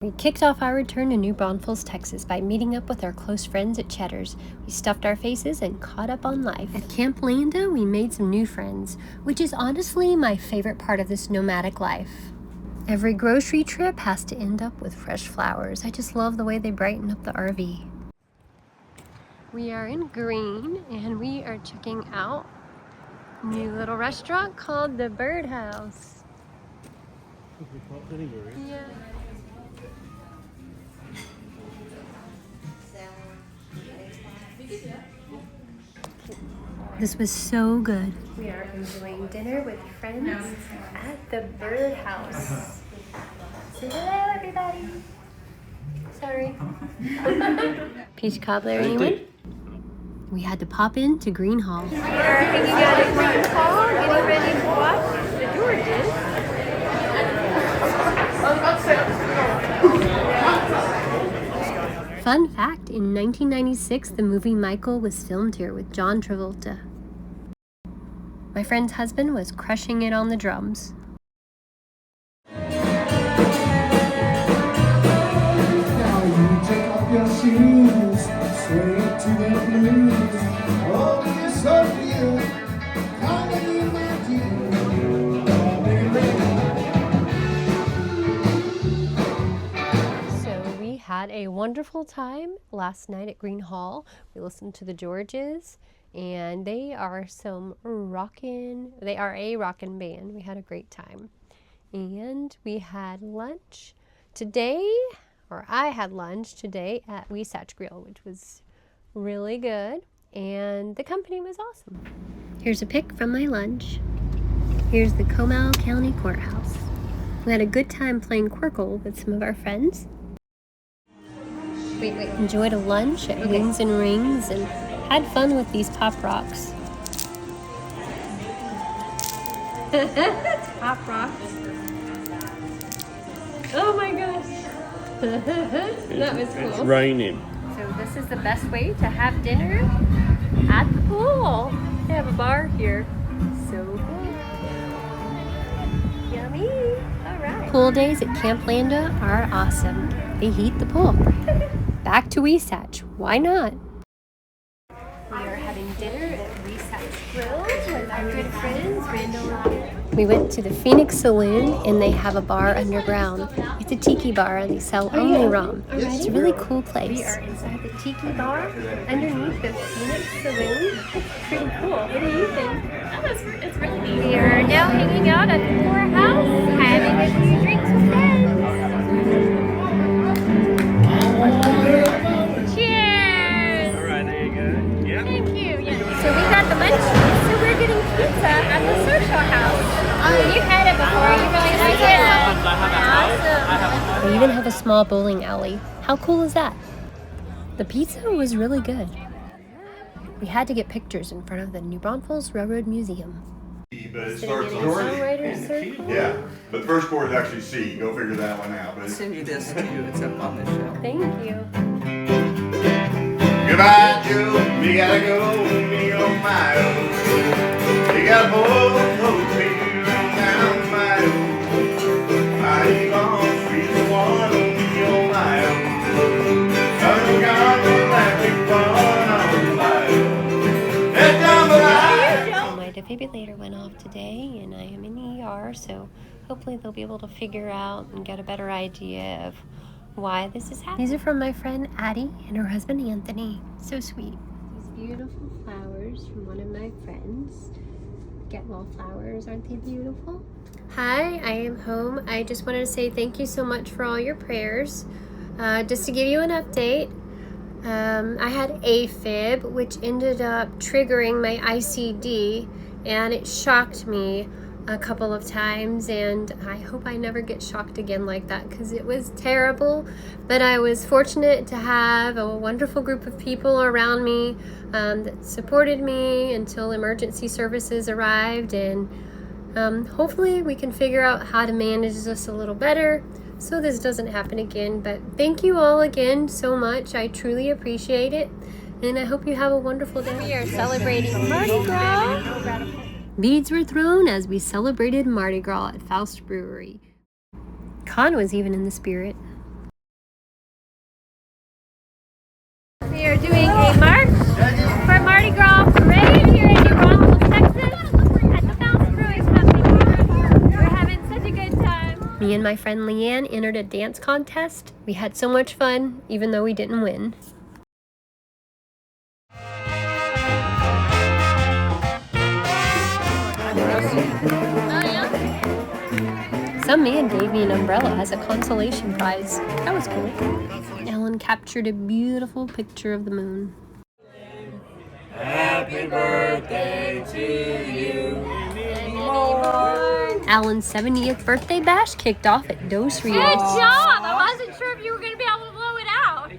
We kicked off our return to New Braunfels, Texas by meeting up with our close friends at Cheddar's. We stuffed our faces and caught up on life. At Camp Landa, we made some new friends, which is honestly my favorite part of this nomadic life. Every grocery trip has to end up with fresh flowers. I just love the way they brighten up the RV. We are in Gruene and we are checking out a new little restaurant called the Birdhouse. Yeah. This was so good. We are enjoying dinner with friends at the Birdhouse. Say hello, everybody. Sorry. Peach cobbler, anyone? We had to pop into Gruene Hall. We are hanging out at Gruene Hall, getting ready to watch the Georges. Fun fact, in 1996, the movie Michael was filmed here with John Travolta. My friend's husband was crushing it on the drums. Now you take off your shoes, sway to the blues. Oh, you're so real. How can you imagine? So we had a wonderful time last night at Gruene Hall. We listened to the Georges, and they are a rockin' band. We had a great time. And we had lunch today, or I had lunch today at Wasatch Grill, which was really good, and the company was awesome. Here's a pic from my lunch. Here's the Comal County Courthouse. We had a good time playing Quirkle with some of our friends. We enjoyed a lunch at Wings and Rings and had fun with these pop rocks. Pop rocks. Oh my gosh. That was cool. It's raining. So this is the best way to have dinner at the pool. They have a bar here. So good. Yummy. All right. Pool days at Camp Landa are awesome. They heat the pool. Back to Wasatch. Why not? We are having dinner at Wasatch Grill with our good friends, Randall and I. We went to the Phoenix Saloon, and they have a bar underground. It's a tiki bar, and they sell only rum. It's a really cool place. We are inside the tiki bar underneath the Phoenix Saloon. Pretty cool. What do you think? It's really neat. We are now hanging out at the poorhouse, having a few drinks with friends. Cheers! All right, there you go. Yeah. Thank you. Yeah. So we got the munchies, so we're getting pizza at the social house. You've had it before, you really like it? Awesome. We even have a small bowling alley. How cool is that? The pizza was really good. We had to get pictures in front of the New Braunfels Railroad Museum. But it Sitting starts in a on songwriter's circle. yeah. But the first chord is actually C. Go figure that one out. I'll But send you this too. It's up on the shelf. Thank you. goodbye, Joe. Me gotta go. Me on my own. You gotta pull me down my own. I gone sweet the one on me on my own. I got the electric one on my own. Let down the light. So my defibrillator went off today, and I am in ER, so hopefully they'll be able to figure out and get a better idea of why this is happening. These are from my friend Addie and her husband Anthony. So sweet. These beautiful flowers from one of my friends. Get well flowers, aren't they beautiful? Hi, I am home. I just wanted to say thank you so much for all your prayers. Just to give you an update, I had AFib, which ended up triggering my ICD, and it shocked me a couple of times, and I hope I never get shocked again like that because it was terrible. But I was fortunate to have a wonderful group of people around me that supported me until emergency services arrived, and hopefully we can figure out how to manage this a little better so this doesn't happen again. But thank you all again so much. I truly appreciate it, and I hope you have a wonderful day. We are celebrating Mardi Gras. Beads were thrown as we celebrated Mardi Gras at Faust Brewery. Con was even in the spirit. and my friend Leanne entered a dance contest. We had so much fun, even though we didn't win. Some man gave me an umbrella as a consolation prize. That was cool. Ellen captured a beautiful picture of the moon. Happy birthday to you. Many more. Alan's 70th birthday bash kicked off at Dos Rios. Good job! I wasn't sure if you were going to be able to blow it out.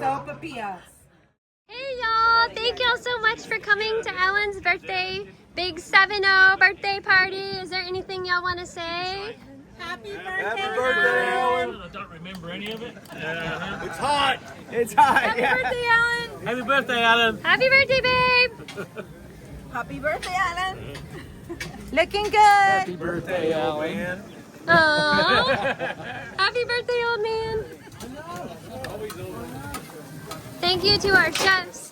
So, papillas. Hey y'all! Thank y'all so much for coming to Alan's birthday, big 7-0 birthday party. Is there anything y'all want to say? Happy birthday, Alan. I don't remember any of it. It's hot. It's hot. Happy birthday, Alan! Happy birthday, Alan. Happy birthday, babe! Happy birthday, Alan. Looking good. Happy birthday, Alan. Aww. Happy birthday, old man. Thank you to our chefs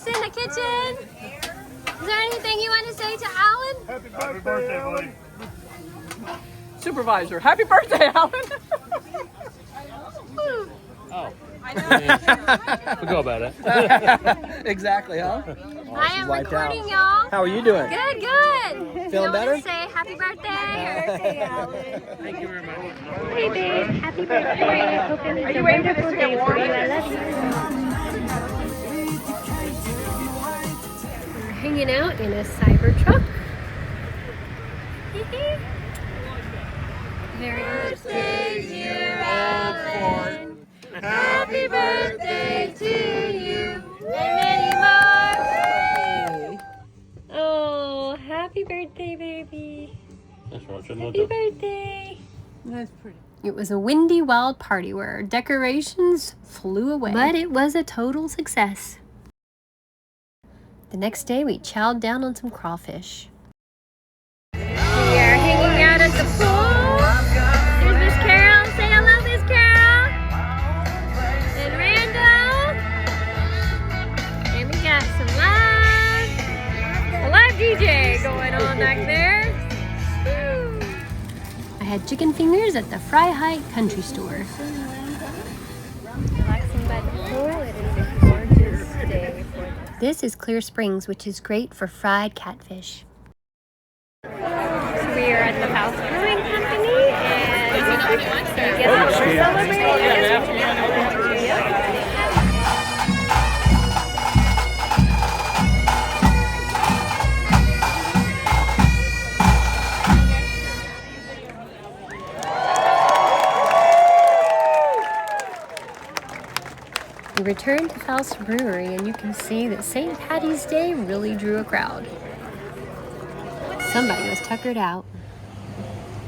in the kitchen. Is there anything you want to say to Alan? Happy birthday, buddy. Supervisor. Happy birthday, Alan. Oh. Forgot about it. Exactly, huh? I am recording, y'all. How are you doing? Good, good. Feeling better? Say happy birthday. Thank you very much. Hey, babe. Happy birthday. Hope it is a wonderful day for you. I love you. We're hanging out in a Cybertruck. Very birthday, dear Alan. Happy birthday to you and many more. Oh, happy birthday, baby. That's right, shouldn't I Happy do? birthday. That's pretty. It was a windy, wild party where our decorations flew away. But it was a total success. The next day, we chowed down on some crawfish. We are hanging out at the pool. There's Miss Carol. Say hello, Miss Carol. And Randall. And we got some live DJ going on back there. Woo. I had chicken fingers at the Fry High Country Store. Relaxing by the pool. It is a gorgeous day. This is Clear Springs, which is great for fried catfish. We are at the House Brewing Company, and guess what we're celebrating? We returned to Faust Brewery, and you can see that St. Patty's Day really drew a crowd. Somebody was tuckered out.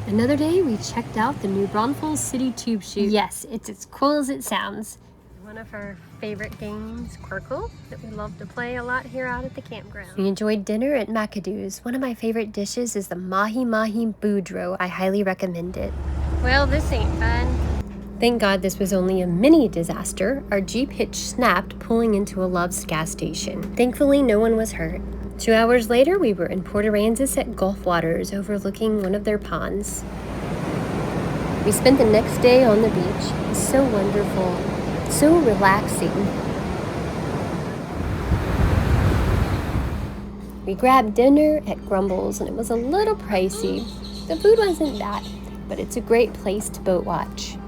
Another day, we checked out the new Braunfels City Tube Chute. Yes, it's as cool as it sounds. One of our favorite games, Quirkle, that we love to play a lot here out at the campground. We enjoyed dinner at McAdoo's. One of my favorite dishes is the Mahi Mahi Boudreaux. I highly recommend it. Well, this ain't fun. Thank God this was only a mini disaster. Our Jeep hitch snapped pulling into a Love's gas station. Thankfully, no one was hurt. 2 hours later, we were in Port Aransas at Gulf Waters, overlooking one of their ponds. We spent the next day on the beach. It was so wonderful, so relaxing. We grabbed dinner at Grumble's, and it was a little pricey. The food wasn't bad, but it's a great place to boat watch.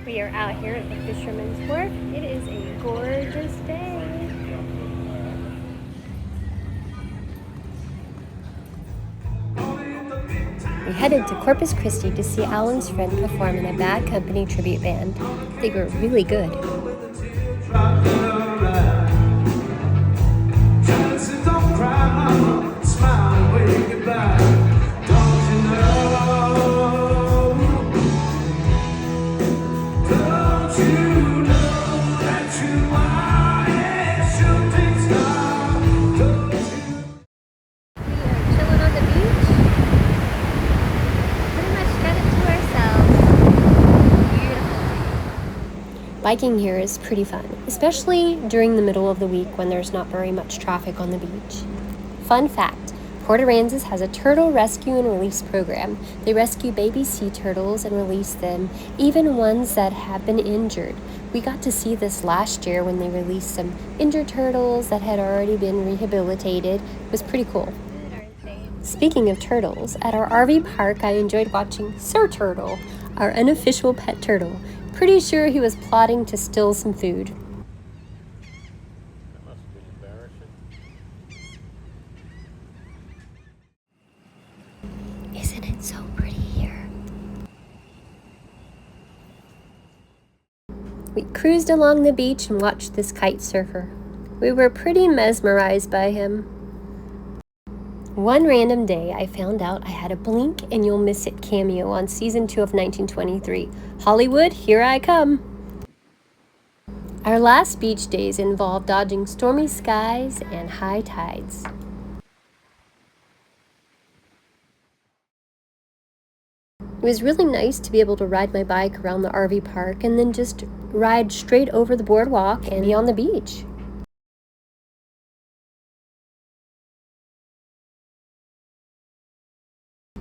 We are out here at the Fisherman's Wharf. It is a gorgeous day. We headed to Corpus Christi to see Alan's friend perform in a Bad Company tribute band. They were really good. Biking here is pretty fun, especially during the middle of the week when there's not very much traffic on the beach. Fun fact, Port Aransas has a turtle rescue and release program. They rescue baby sea turtles and release them, even ones that have been injured. We got to see this last year when they released some injured turtles that had already been rehabilitated. It was pretty cool. Speaking of turtles, at our RV park I enjoyed watching Sir Turtle, our unofficial pet turtle. Pretty sure he was plotting to steal some food. That must have been embarrassing. Isn't it so pretty here? We cruised along the beach and watched this kite surfer. We were pretty mesmerized by him. One random day, I found out I had a Blink and You'll Miss It cameo on season 2 of 1923. Hollywood, here I come! Our last beach days involved dodging stormy skies and high tides. It was really nice to be able to ride my bike around the RV park and then just ride straight over the boardwalk and be on the beach.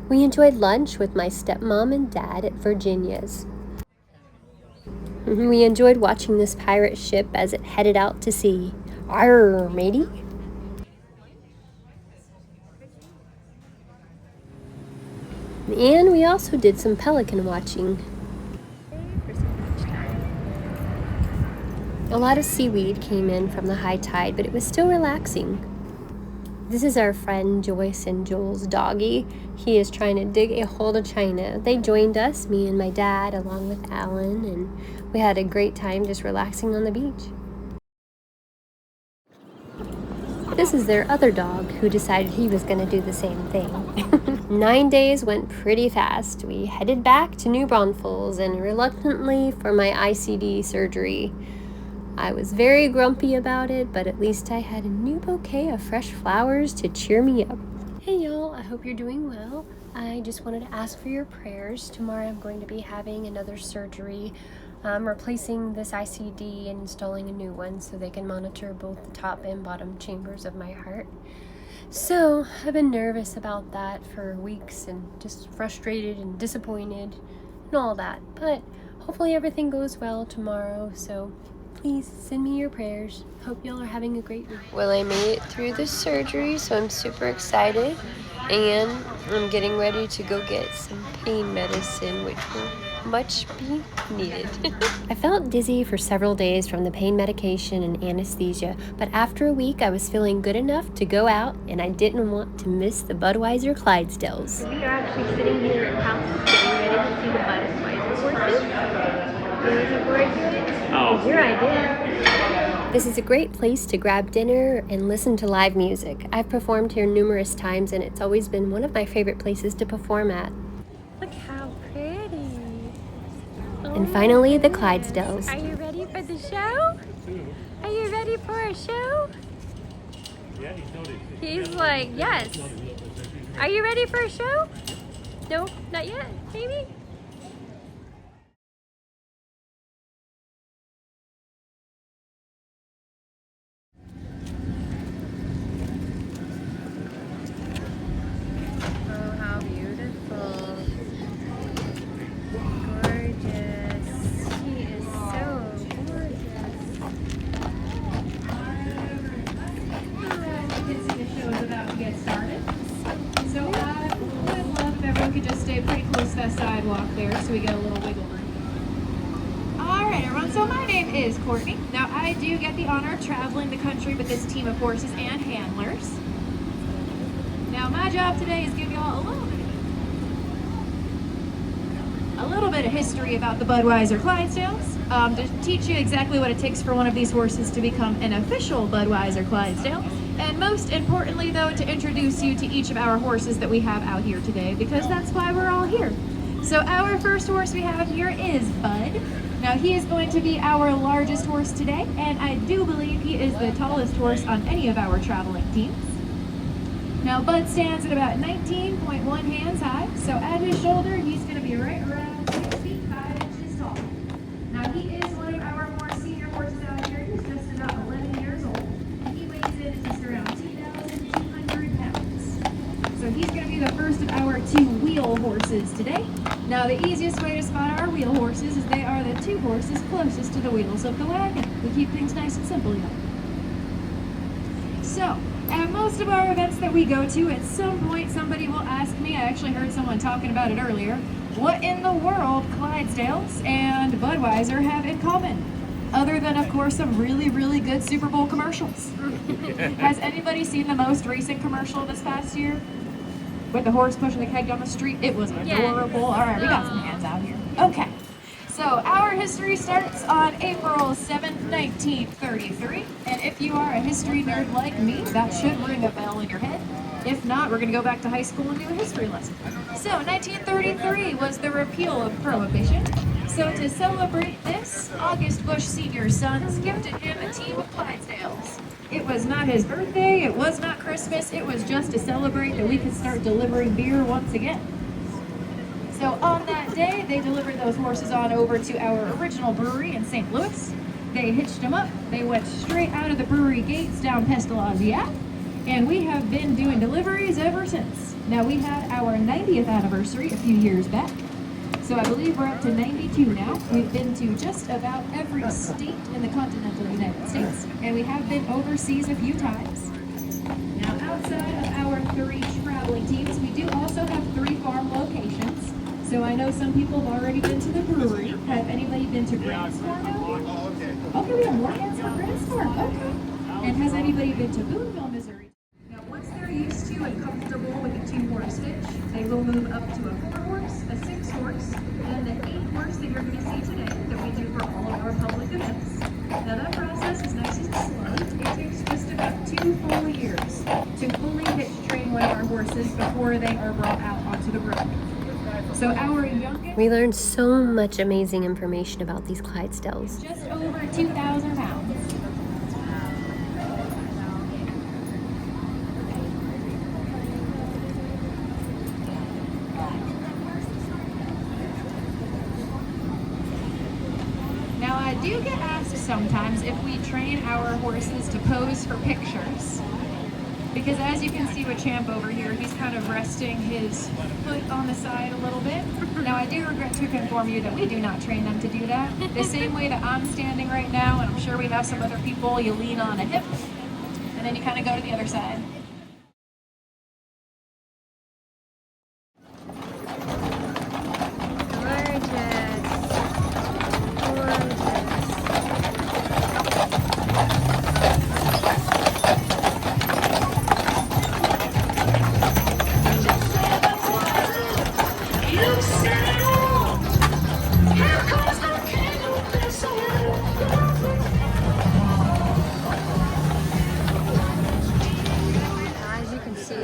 We enjoyed lunch with my stepmom and dad at Virginia's. We enjoyed watching this pirate ship as it headed out to sea. Arr, matey! And we also did some pelican watching. A lot of seaweed came in from the high tide, but it was still relaxing. This is our friend Joyce and Joel's doggy. He is trying to dig a hole to China. They joined us, me and my dad, along with Alan, and we had a great time just relaxing on the beach. This is their other dog who decided he was going to do the same thing. 9 days went pretty fast. We headed back to New Braunfels and reluctantly for my ICD surgery. I was very grumpy about it, but at least I had a new bouquet of fresh flowers to cheer me up. Hey y'all, I hope you're doing well. I just wanted to ask for your prayers. Tomorrow I'm going to be having another surgery, replacing this ICD and installing a new one so they can monitor both the top and bottom chambers of my heart. So I've been nervous about that for weeks and just frustrated and disappointed and all that, but hopefully everything goes well tomorrow, so please send me your prayers. Hope y'all are having a great week. Well, I made it through the surgery, so I'm super excited. And I'm getting ready to go get some pain medicine, which will much be needed. I felt dizzy for several days from the pain medication and anesthesia, but after a week I was feeling good enough to go out, and I didn't want to miss the Budweiser Clydesdales. We are actually sitting here at house getting ready to see the Budweiser horses. Are you looking forward to it? Oh. It's your idea. This is a great place to grab dinner and listen to live music. I've performed here numerous times and it's always been one of my favorite places to perform at. Look how pretty. And finally, the Clydesdales. Are you ready for the show? Are you ready for a show? Yeah, He's like, yes. Are you ready for a show? No, not yet, maybe? Sidewalk there so we get a little wiggle room. Alright everyone, so my name is Courtney. Now I do get the honor of traveling the country with this team of horses and handlers. Now my job today is to give y'all a little bit of history about the Budweiser Clydesdales, to teach you exactly what it takes for one of these horses to become an official Budweiser Clydesdale, and most importantly though, to introduce you to each of our horses that we have out here today, because that's why we're all here. So our first horse we have here is Bud. Now he is going to be our largest horse today, and I do believe he is the tallest horse on any of our traveling teams. Now Bud stands at about 19.1 hands high, so at his shoulder he's going to be right around 6 feet 5 inches tall. Now he is one of our more senior horses out here. He's just about 11 years old. He weighs in at just around 2,200 pounds. our 2 wheel horses today. Now the easiest way to spot our wheel horses is they are the 2 horses closest to the wheels of the wagon. We keep things nice and simple, you know. So, at most of our events that we go to, at some point somebody will ask me, I actually heard someone talking about it earlier, what in the world Clydesdales and Budweiser have in common? Other than, of course, some really, really good Super Bowl commercials. Has anybody seen the most recent commercial this past year? With the horse pushing the keg down the street? It was adorable. Yes. All right, we got some hands out here. Okay. So our history starts on April 7th, 1933. And if you are a history nerd like me, that should ring a bell in your head. If not, we're going to go back to high school and do a history lesson. So 1933 was the repeal of Prohibition. So to celebrate this, August Bush Sr.'s sons gifted him a team of Clydesdales. It was not his birthday, it was not Christmas, it was just to celebrate that we could start delivering beer once again. So on that day, they delivered those horses on over to our original brewery in St. Louis. They hitched them up, they went straight out of the brewery gates down Pestalozzi Ave, and we have been doing deliveries ever since. Now we had our 90th anniversary a few years back. So I believe we're up to 92 now. We've been to just about every state in the continental United States, and we have been overseas a few times. Now outside of our 3 traveling teams, we do also have 3 farm locations. So I know some people have already been to the brewery. Have anybody been to Brandstorm out here? Okay, we have more hands for Brandstorm. Okay. And has anybody been to Boonville, Missouri? Now once they're used to and comfortable with a 2-horse hitch, they will move up to a 4-horse, a 6-horse, and the 8-horse that you're going to see today that we do for all of our public events. Now that process is nice and slow. It takes just about 2 full years to fully hitch train one of our horses before they are brought out onto the road. So our youngest... We learned so much amazing information about these Clydesdales. Just over 2,000 pounds. Now I do get asked sometimes if we train our horses to pose for pictures. Because as you can see with Champ over here, he's kind of resting his foot on the side a little bit. Now I do regret to inform you that we do not train them to do that. The same way that I'm standing right now, and I'm sure we have some other people, you lean on a hip, and then you kind of go to the other side.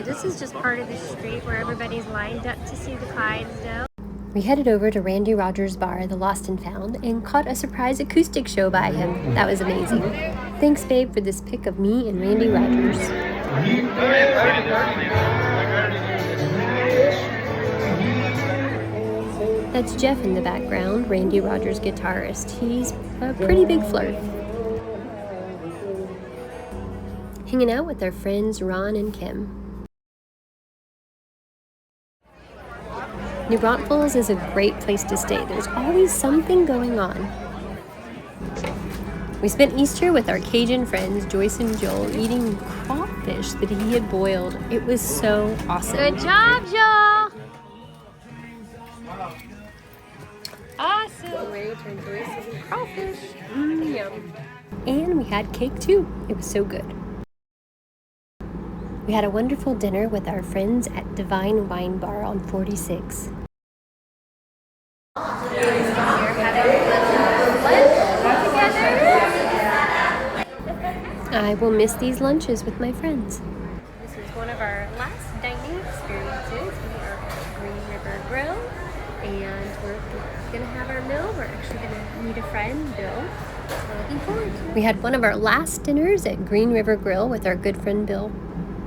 This is just part of the street where everybody's lined up to see the Clydesdales. We headed over to Randy Rogers' bar, the Lost and Found, and caught a surprise acoustic show by him. That was amazing. Thanks, babe, for this pic of me and Randy Rogers. That's Jeff in the background, Randy Rogers' guitarist. He's a pretty big flirt. Hanging out with our friends Ron and Kim. New Braunfels is a great place to stay. There's always something going on. We spent Easter with our Cajun friends, Joyce and Joel, eating crawfish that he had boiled. It was so awesome. Good job, Joel! Awesome! Ready to enjoy some crawfish. Yum. And we had cake too. It was so good. We had a wonderful dinner with our friends at Divine Wine Bar on 46. I will miss these lunches with my friends. This is one of our last dining experiences. We are at Green River Grill, and we're going to have our meal. We're actually going to meet a friend, Bill. So looking forward to it. We had one of our last dinners at Green River Grill with our good friend Bill.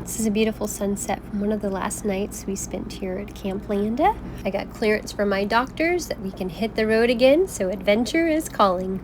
This is a beautiful sunset from one of the last nights we spent here at Camp Landa. I got clearance from my doctors that we can hit the road again, so adventure is calling.